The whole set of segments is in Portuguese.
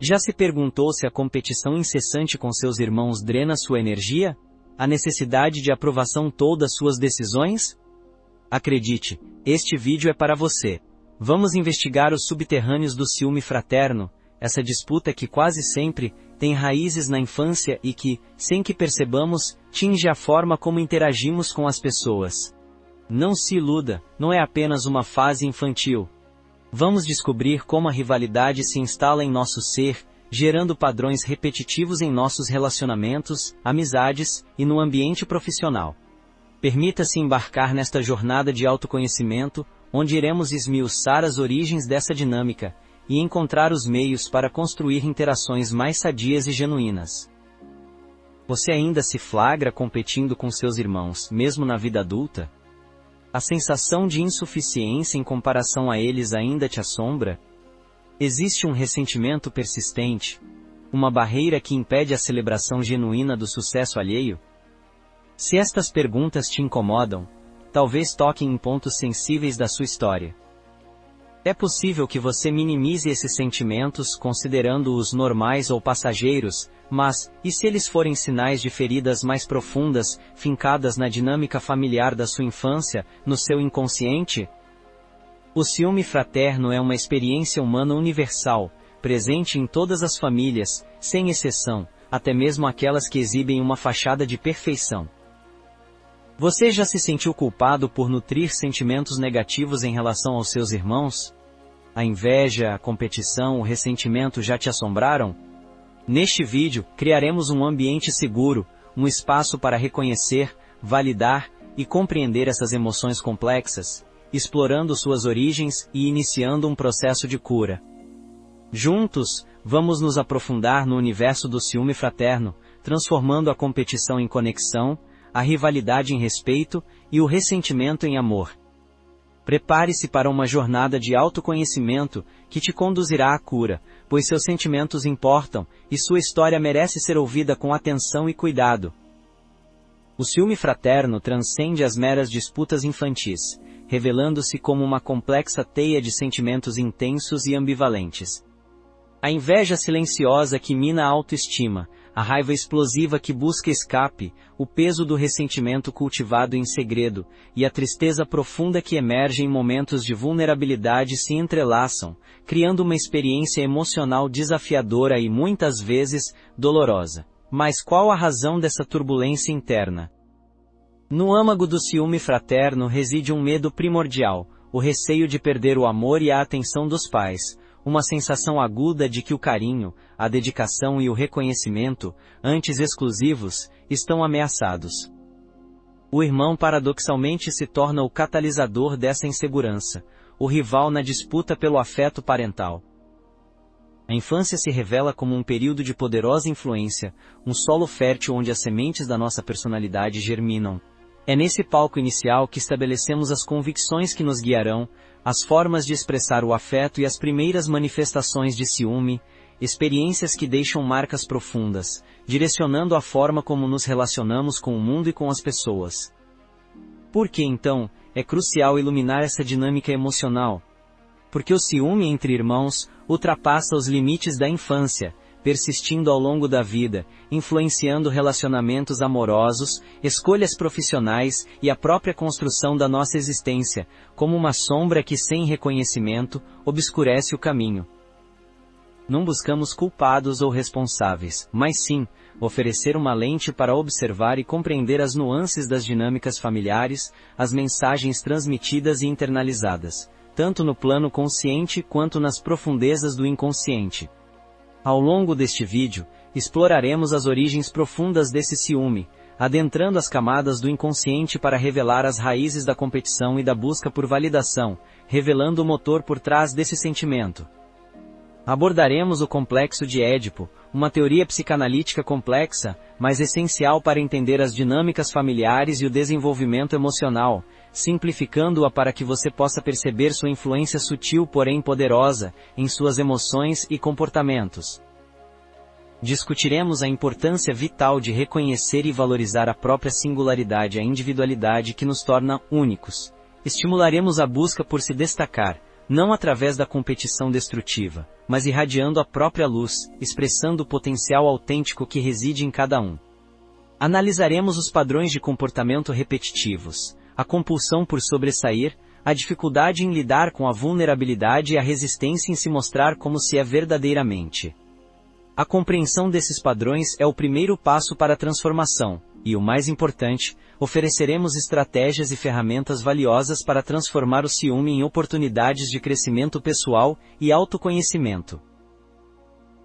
Já se perguntou se a competição incessante com seus irmãos drena sua energia? A necessidade de aprovação todas suas decisões? Acredite, este vídeo é para você. Vamos investigar os subterrâneos do ciúme fraterno, essa disputa que quase sempre tem raízes na infância e que, sem que percebamos, tinge a forma como interagimos com as pessoas. Não se iluda, não é apenas uma fase infantil. Vamos descobrir como a rivalidade se instala em nosso ser, gerando padrões repetitivos em nossos relacionamentos, amizades e no ambiente profissional. Permita-se embarcar nesta jornada de autoconhecimento, onde iremos esmiuçar as origens dessa dinâmica e encontrar os meios para construir interações mais sadias e genuínas. Você ainda se flagra competindo com seus irmãos, mesmo na vida adulta? A sensação de insuficiência em comparação a eles ainda te assombra? Existe um ressentimento persistente? Uma barreira que impede a celebração genuína do sucesso alheio? Se estas perguntas te incomodam, talvez toquem em pontos sensíveis da sua história. É possível que você minimize esses sentimentos considerando-os normais ou passageiros, mas, e se eles forem sinais de feridas mais profundas, fincadas na dinâmica familiar da sua infância, no seu inconsciente? O ciúme fraterno é uma experiência humana universal, presente em todas as famílias, sem exceção, até mesmo aquelas que exibem uma fachada de perfeição. Você já se sentiu culpado por nutrir sentimentos negativos em relação aos seus irmãos? A inveja, a competição, o ressentimento já te assombraram? Neste vídeo, criaremos um ambiente seguro, um espaço para reconhecer, validar e compreender essas emoções complexas, explorando suas origens e iniciando um processo de cura. Juntos, vamos nos aprofundar no universo do ciúme fraterno, transformando a competição em conexão, a rivalidade em respeito e o ressentimento em amor. Prepare-se para uma jornada de autoconhecimento que te conduzirá à cura, pois seus sentimentos importam e sua história merece ser ouvida com atenção e cuidado. O ciúme fraterno transcende as meras disputas infantis, revelando-se como uma complexa teia de sentimentos intensos e ambivalentes. A inveja silenciosa que mina a autoestima, a raiva explosiva que busca escape, o peso do ressentimento cultivado em segredo, e a tristeza profunda que emerge em momentos de vulnerabilidade se entrelaçam, criando uma experiência emocional desafiadora e muitas vezes dolorosa. Mas qual a razão dessa turbulência interna? No âmago do ciúme fraterno reside um medo primordial, o receio de perder o amor e a atenção dos pais, uma sensação aguda de que o carinho, a dedicação e o reconhecimento, antes exclusivos, estão ameaçados. O irmão paradoxalmente se torna o catalisador dessa insegurança, o rival na disputa pelo afeto parental. A infância se revela como um período de poderosa influência, um solo fértil onde as sementes da nossa personalidade germinam. É nesse palco inicial que estabelecemos as convicções que nos guiarão, as formas de expressar o afeto e as primeiras manifestações de ciúme, experiências que deixam marcas profundas, direcionando a forma como nos relacionamos com o mundo e com as pessoas. Por que, então, é crucial iluminar essa dinâmica emocional? Porque o ciúme entre irmãos ultrapassa os limites da infância, persistindo ao longo da vida, influenciando relacionamentos amorosos, escolhas profissionais e a própria construção da nossa existência, como uma sombra que, sem reconhecimento, obscurece o caminho. Não buscamos culpados ou responsáveis, mas sim, oferecer uma lente para observar e compreender as nuances das dinâmicas familiares, as mensagens transmitidas e internalizadas, tanto no plano consciente quanto nas profundezas do inconsciente. Ao longo deste vídeo, exploraremos as origens profundas desse ciúme, adentrando as camadas do inconsciente para revelar as raízes da competição e da busca por validação, revelando o motor por trás desse sentimento. Abordaremos o complexo de Édipo, uma teoria psicanalítica complexa, mas essencial para entender as dinâmicas familiares e o desenvolvimento emocional, simplificando-a para que você possa perceber sua influência sutil porém poderosa, em suas emoções e comportamentos. Discutiremos a importância vital de reconhecer e valorizar a própria singularidade, a individualidade que nos torna únicos. Estimularemos a busca por se destacar, não através da competição destrutiva, mas irradiando a própria luz, expressando o potencial autêntico que reside em cada um. Analisaremos os padrões de comportamento repetitivos, a compulsão por sobressair, a dificuldade em lidar com a vulnerabilidade e a resistência em se mostrar como se é verdadeiramente. A compreensão desses padrões é o primeiro passo para a transformação, e o mais importante, ofereceremos estratégias e ferramentas valiosas para transformar o ciúme em oportunidades de crescimento pessoal e autoconhecimento.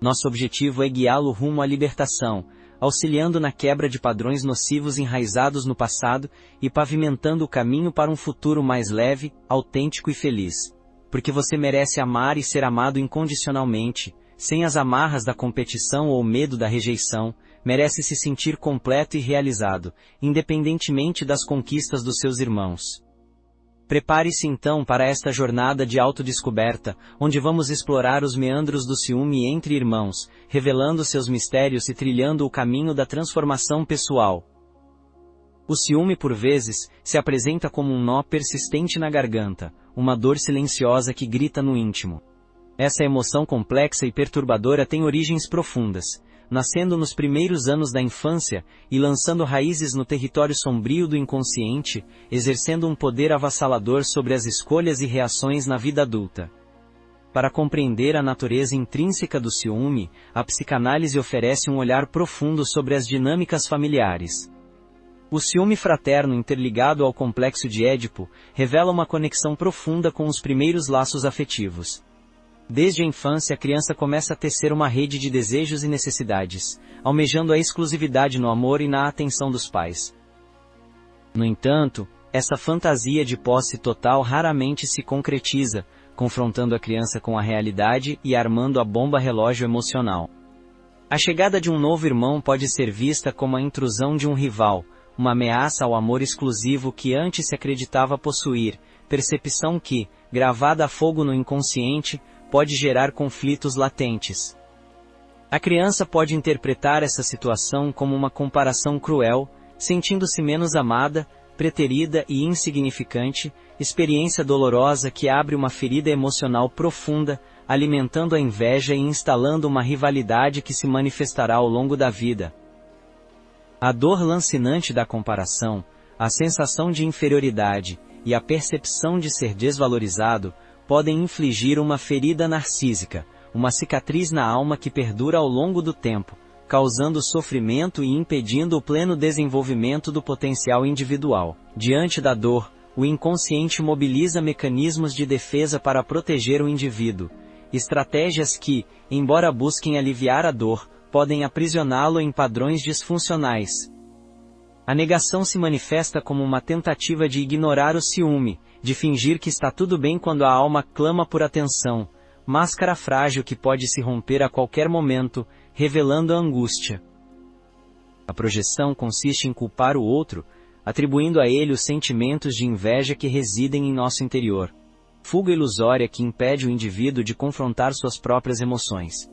Nosso objetivo é guiá-lo rumo à libertação, auxiliando na quebra de padrões nocivos enraizados no passado e pavimentando o caminho para um futuro mais leve, autêntico e feliz. Porque você merece amar e ser amado incondicionalmente, sem as amarras da competição ou medo da rejeição, merece se sentir completo e realizado, independentemente das conquistas dos seus irmãos. Prepare-se então para esta jornada de autodescoberta, onde vamos explorar os meandros do ciúme entre irmãos, revelando seus mistérios e trilhando o caminho da transformação pessoal. O ciúme, por vezes, se apresenta como um nó persistente na garganta, uma dor silenciosa que grita no íntimo. Essa emoção complexa e perturbadora tem origens profundas, nascendo nos primeiros anos da infância e lançando raízes no território sombrio do inconsciente, exercendo um poder avassalador sobre as escolhas e reações na vida adulta. Para compreender a natureza intrínseca do ciúme, a psicanálise oferece um olhar profundo sobre as dinâmicas familiares. O ciúme fraterno interligado ao complexo de Édipo revela uma conexão profunda com os primeiros laços afetivos. Desde a infância, a criança começa a tecer uma rede de desejos e necessidades, almejando a exclusividade no amor e na atenção dos pais. No entanto, essa fantasia de posse total raramente se concretiza, confrontando a criança com a realidade e armando a bomba relógio emocional. A chegada de um novo irmão pode ser vista como a intrusão de um rival, uma ameaça ao amor exclusivo que antes se acreditava possuir, percepção que, gravada a fogo no inconsciente, pode gerar conflitos latentes. A criança pode interpretar essa situação como uma comparação cruel, sentindo-se menos amada, preterida e insignificante, experiência dolorosa que abre uma ferida emocional profunda, alimentando a inveja e instalando uma rivalidade que se manifestará ao longo da vida. A dor lancinante da comparação, a sensação de inferioridade e a percepção de ser desvalorizado podem infligir uma ferida narcísica, uma cicatriz na alma que perdura ao longo do tempo, causando sofrimento e impedindo o pleno desenvolvimento do potencial individual. Diante da dor, o inconsciente mobiliza mecanismos de defesa para proteger o indivíduo, estratégias que, embora busquem aliviar a dor, podem aprisioná-lo em padrões disfuncionais. A negação se manifesta como uma tentativa de ignorar o ciúme, de fingir que está tudo bem quando a alma clama por atenção, máscara frágil que pode se romper a qualquer momento, revelando a angústia. A projeção consiste em culpar o outro, atribuindo a ele os sentimentos de inveja que residem em nosso interior. Fuga ilusória que impede o indivíduo de confrontar suas próprias emoções.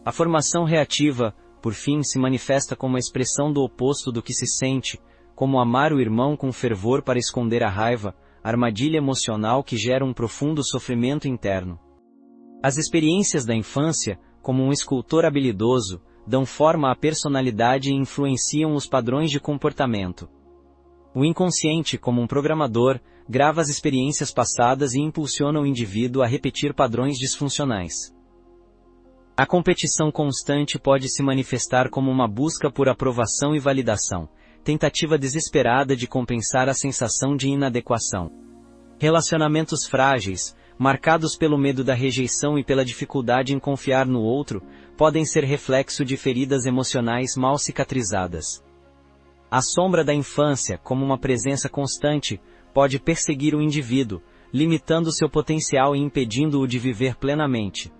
A formação reativa, por fim, se manifesta como a expressão do oposto do que se sente, como amar o irmão com fervor para esconder a raiva, armadilha emocional que gera um profundo sofrimento interno. As experiências da infância, como um escultor habilidoso, dão forma à personalidade e influenciam os padrões de comportamento. O inconsciente, como um programador, grava as experiências passadas e impulsiona o indivíduo a repetir padrões disfuncionais. A competição constante pode se manifestar como uma busca por aprovação e validação, tentativa desesperada de compensar a sensação de inadequação. Relacionamentos frágeis, marcados pelo medo da rejeição e pela dificuldade em confiar no outro, podem ser reflexo de feridas emocionais mal cicatrizadas. A sombra da infância, como uma presença constante, pode perseguir o indivíduo, limitando seu potencial e impedindo-o de viver plenamente.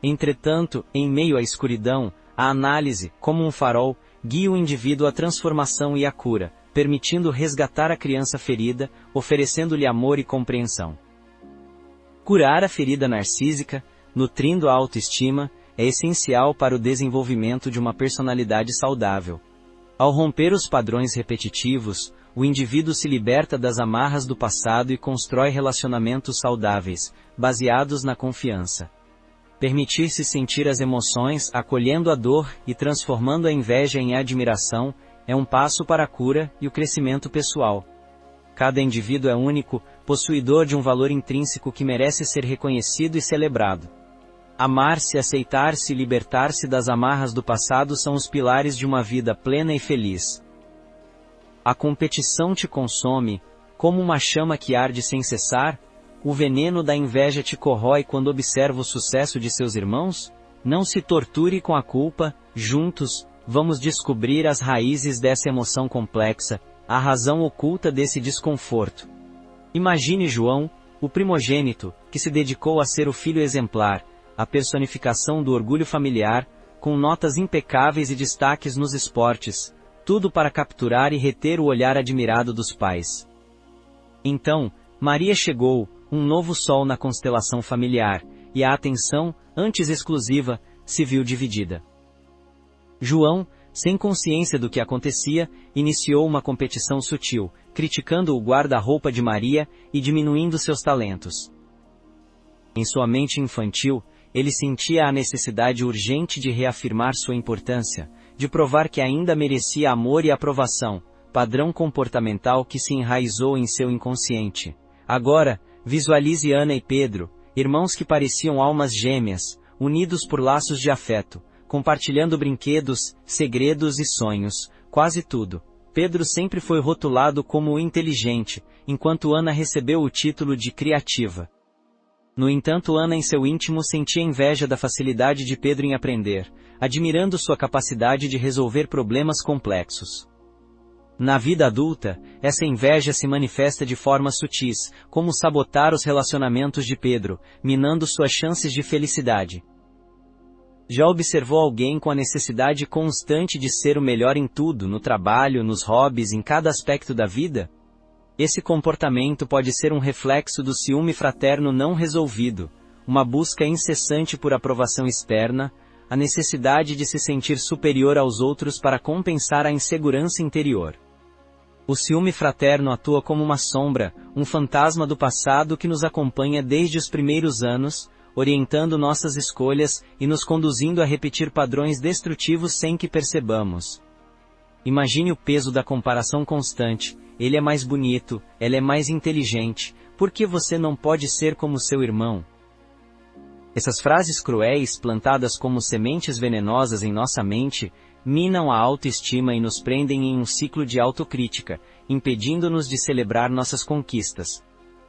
Entretanto, em meio à escuridão, a análise, como um farol, guia o indivíduo à transformação e à cura, permitindo resgatar a criança ferida, oferecendo-lhe amor e compreensão. Curar a ferida narcísica, nutrindo a autoestima, é essencial para o desenvolvimento de uma personalidade saudável. Ao romper os padrões repetitivos, o indivíduo se liberta das amarras do passado e constrói relacionamentos saudáveis, baseados na confiança. Permitir-se sentir as emoções, acolhendo a dor e transformando a inveja em admiração, é um passo para a cura e o crescimento pessoal. Cada indivíduo é único, possuidor de um valor intrínseco que merece ser reconhecido e celebrado. Amar-se, aceitar-se e libertar-se das amarras do passado são os pilares de uma vida plena e feliz. A competição te consome, como uma chama que arde sem cessar? O veneno da inveja te corrói quando observa o sucesso de seus irmãos? Não se torture com a culpa, juntos, vamos descobrir as raízes dessa emoção complexa, a razão oculta desse desconforto. Imagine João, o primogênito, que se dedicou a ser o filho exemplar, a personificação do orgulho familiar, com notas impecáveis e destaques nos esportes, tudo para capturar e reter o olhar admirado dos pais. Então, Maria chegou, um novo sol na constelação familiar, e a atenção, antes exclusiva, se viu dividida. João, sem consciência do que acontecia, iniciou uma competição sutil, criticando o guarda-roupa de Maria e diminuindo seus talentos. Em sua mente infantil, ele sentia a necessidade urgente de reafirmar sua importância, de provar que ainda merecia amor e aprovação, padrão comportamental que se enraizou em seu inconsciente. Agora, visualize Ana e Pedro, irmãos que pareciam almas gêmeas, unidos por laços de afeto, compartilhando brinquedos, segredos e sonhos, quase tudo. Pedro sempre foi rotulado como o inteligente, enquanto Ana recebeu o título de criativa. No entanto, Ana em seu íntimo sentia inveja da facilidade de Pedro em aprender, admirando sua capacidade de resolver problemas complexos. Na vida adulta, essa inveja se manifesta de formas sutis, como sabotar os relacionamentos de Pedro, minando suas chances de felicidade. Já observou alguém com a necessidade constante de ser o melhor em tudo, no trabalho, nos hobbies, em cada aspecto da vida? Esse comportamento pode ser um reflexo do ciúme fraterno não resolvido, uma busca incessante por aprovação externa, a necessidade de se sentir superior aos outros para compensar a insegurança interior. O ciúme fraterno atua como uma sombra, um fantasma do passado que nos acompanha desde os primeiros anos, orientando nossas escolhas e nos conduzindo a repetir padrões destrutivos sem que percebamos. Imagine o peso da comparação constante. Ele é mais bonito, ela é mais inteligente, por que você não pode ser como seu irmão? Essas frases cruéis, plantadas como sementes venenosas em nossa mente, minam a autoestima e nos prendem em um ciclo de autocrítica, impedindo-nos de celebrar nossas conquistas.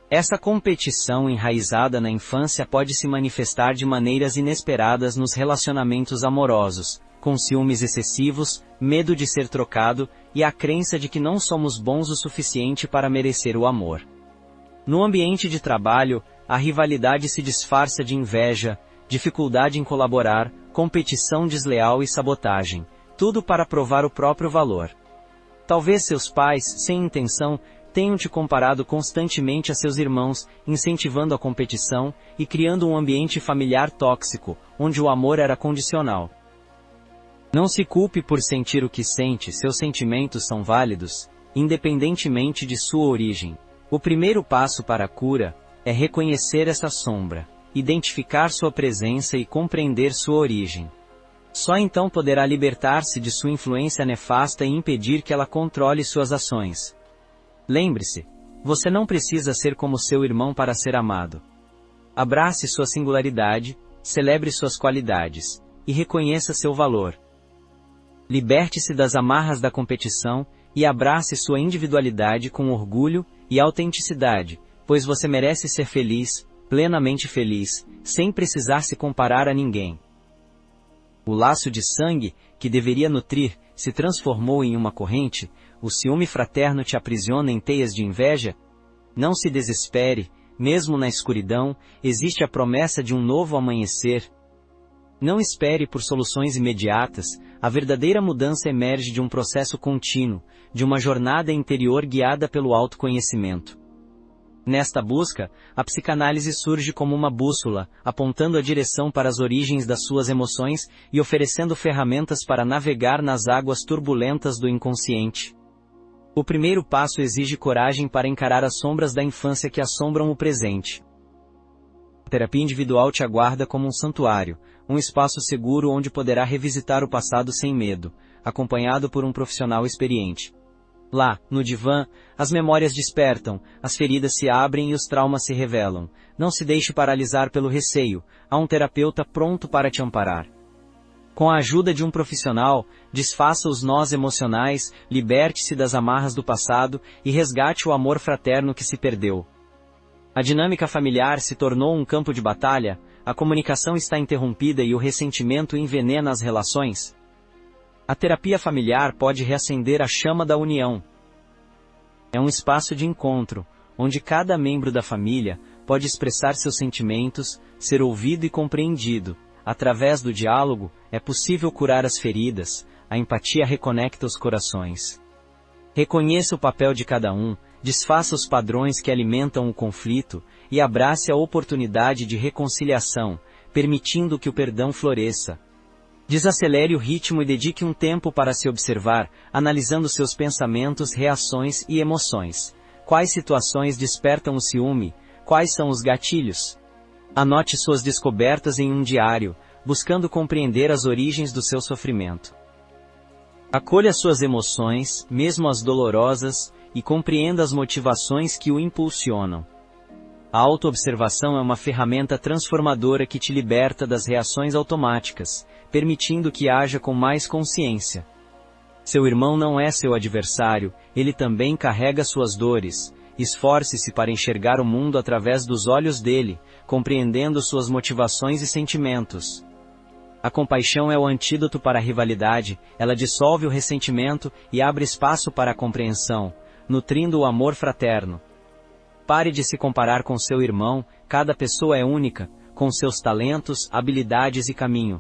Essa competição enraizada na infância pode se manifestar de maneiras inesperadas nos relacionamentos amorosos, com ciúmes excessivos, medo de ser trocado e a crença de que não somos bons o suficiente para merecer o amor. No ambiente de trabalho, a rivalidade se disfarça de inveja, dificuldade em colaborar, competição desleal e sabotagem, tudo para provar o próprio valor. Talvez seus pais, sem intenção, tenham te comparado constantemente a seus irmãos, incentivando a competição e criando um ambiente familiar tóxico, onde o amor era condicional. Não se culpe por sentir o que sente, seus sentimentos são válidos, independentemente de sua origem. O primeiro passo para a cura é reconhecer essa sombra, identificar sua presença e compreender sua origem. Só então poderá libertar-se de sua influência nefasta e impedir que ela controle suas ações. Lembre-se, você não precisa ser como seu irmão para ser amado. Abrace sua singularidade, celebre suas qualidades, e reconheça seu valor. Liberte-se das amarras da competição e abrace sua individualidade com orgulho e autenticidade, pois você merece ser feliz, plenamente feliz, sem precisar se comparar a ninguém. O laço de sangue, que deveria nutrir, se transformou em uma corrente, o ciúme fraterno te aprisiona em teias de inveja? Não se desespere, mesmo na escuridão, existe a promessa de um novo amanhecer. Não espere por soluções imediatas, a verdadeira mudança emerge de um processo contínuo, de uma jornada interior guiada pelo autoconhecimento. Nesta busca, a psicanálise surge como uma bússola, apontando a direção para as origens das suas emoções e oferecendo ferramentas para navegar nas águas turbulentas do inconsciente. O primeiro passo exige coragem para encarar as sombras da infância que assombram o presente. A terapia individual te aguarda como um santuário, um espaço seguro onde poderá revisitar o passado sem medo, acompanhado por um profissional experiente. Lá, no divã, as memórias despertam, as feridas se abrem e os traumas se revelam. Não se deixe paralisar pelo receio, há um terapeuta pronto para te amparar. Com a ajuda de um profissional, desfaça os nós emocionais, liberte-se das amarras do passado e resgate o amor fraterno que se perdeu. A dinâmica familiar se tornou um campo de batalha, a comunicação está interrompida e o ressentimento envenena as relações. A terapia familiar pode reacender a chama da união. É um espaço de encontro, onde cada membro da família pode expressar seus sentimentos, ser ouvido e compreendido. Através do diálogo, é possível curar as feridas, a empatia reconecta os corações. Reconheça o papel de cada um, desfaça os padrões que alimentam o conflito e abrace a oportunidade de reconciliação, permitindo que o perdão floresça. Desacelere o ritmo e dedique um tempo para se observar, analisando seus pensamentos, reações e emoções. Quais situações despertam o ciúme? Quais são os gatilhos? Anote suas descobertas em um diário, buscando compreender as origens do seu sofrimento. Acolha suas emoções, mesmo as dolorosas, e compreenda as motivações que o impulsionam. A autoobservação é uma ferramenta transformadora que te liberta das reações automáticas, permitindo que haja com mais consciência. Seu irmão não é seu adversário, ele também carrega suas dores. Esforce-se para enxergar o mundo através dos olhos dele, compreendendo suas motivações e sentimentos. A compaixão é o antídoto para a rivalidade, ela dissolve o ressentimento e abre espaço para a compreensão, nutrindo o amor fraterno. Pare de se comparar com seu irmão, cada pessoa é única, com seus talentos, habilidades e caminho.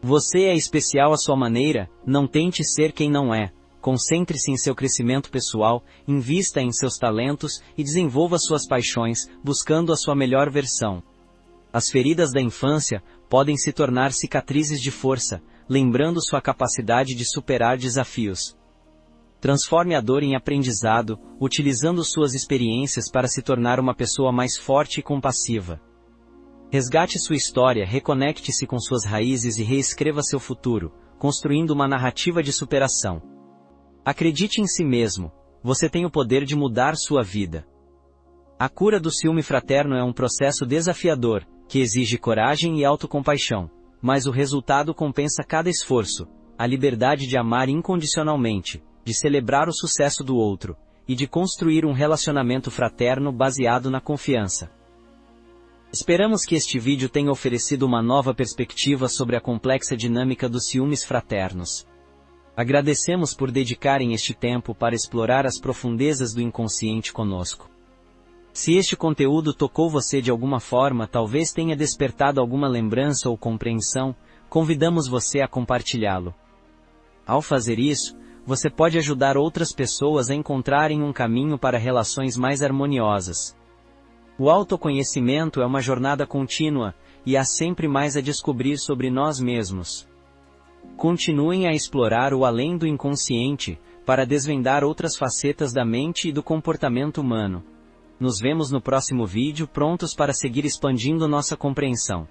Você é especial à sua maneira, não tente ser quem não é. Concentre-se em seu crescimento pessoal, invista em seus talentos e desenvolva suas paixões, buscando a sua melhor versão. As feridas da infância podem se tornar cicatrizes de força, lembrando sua capacidade de superar desafios. Transforme a dor em aprendizado, utilizando suas experiências para se tornar uma pessoa mais forte e compassiva. Resgate sua história, reconecte-se com suas raízes e reescreva seu futuro, construindo uma narrativa de superação. Acredite em si mesmo, você tem o poder de mudar sua vida. A cura do ciúme fraterno é um processo desafiador, que exige coragem e autocompaixão, mas o resultado compensa cada esforço, a liberdade de amar incondicionalmente, de celebrar o sucesso do outro, e de construir um relacionamento fraterno baseado na confiança. Esperamos que este vídeo tenha oferecido uma nova perspectiva sobre a complexa dinâmica dos ciúmes fraternos. Agradecemos por dedicarem este tempo para explorar as profundezas do inconsciente conosco. Se este conteúdo tocou você de alguma forma, talvez tenha despertado alguma lembrança ou compreensão, convidamos você a compartilhá-lo. Ao fazer isso, você pode ajudar outras pessoas a encontrarem um caminho para relações mais harmoniosas. O autoconhecimento é uma jornada contínua, e há sempre mais a descobrir sobre nós mesmos. Continuem a explorar o além do inconsciente, para desvendar outras facetas da mente e do comportamento humano. Nos vemos no próximo vídeo, prontos para seguir expandindo nossa compreensão.